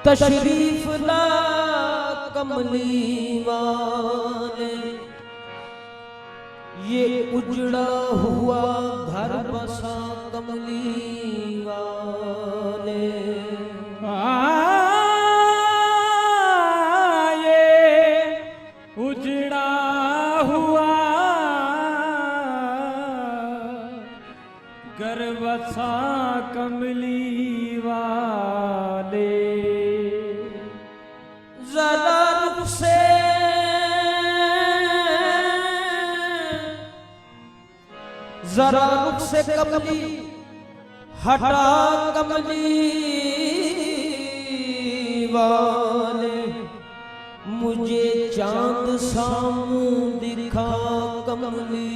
तशरीफ ला कमली वाले, ये उजड़ा हुआ घर बसा कमली वाले। ये उजड़ा हुआ घर बसा कमली वाले। जरा रुख से कमली हटा कमली वाले, मुझे चांद सामू दिखा कमली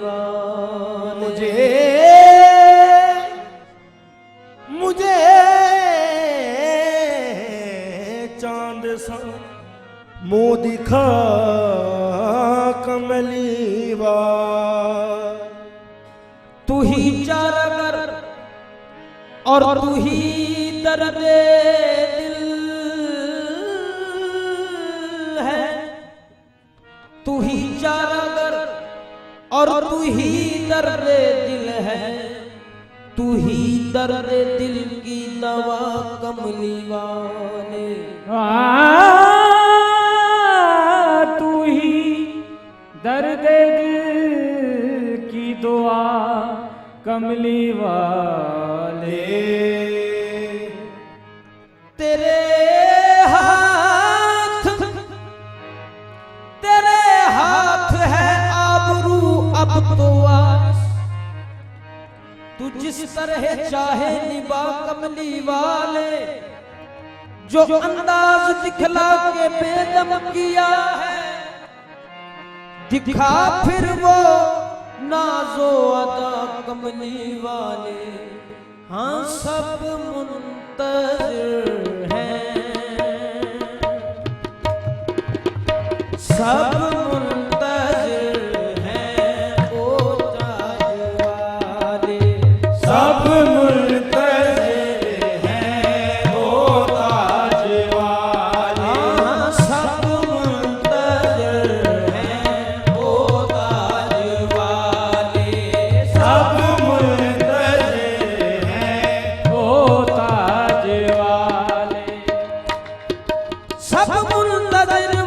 वाले। मुझे चांद सा मुँह दिखा कमली वाले। तू ही चारागर और तू ही दर्दे दिल है, तू ही चारागर और तू ही दर्दे दिल है, तू ही दर्दे दिल की दवा कमली वाले। तू ही दर्दे दिल की दुआ कमली वाले। तेरे हाथ है आबरू अब तो आस, तू जिस तरह चाहे निभा कमली वाले। जो अंदाज दिखला के बेदम किया है, दिखा फिर वो नाजो अदा कमली वाले। हाँ सब मुंतज़िर हैं, सब मुंतज़िर हैं ओ ताज वाले। सब मुंतज़िर हैं ओ ताज वाले। हाँ सब मुंतज़िर हैं ओ ताज वाले। सब मुंतज़िर हैं ओ ताज वाले। सब मुंतज़िर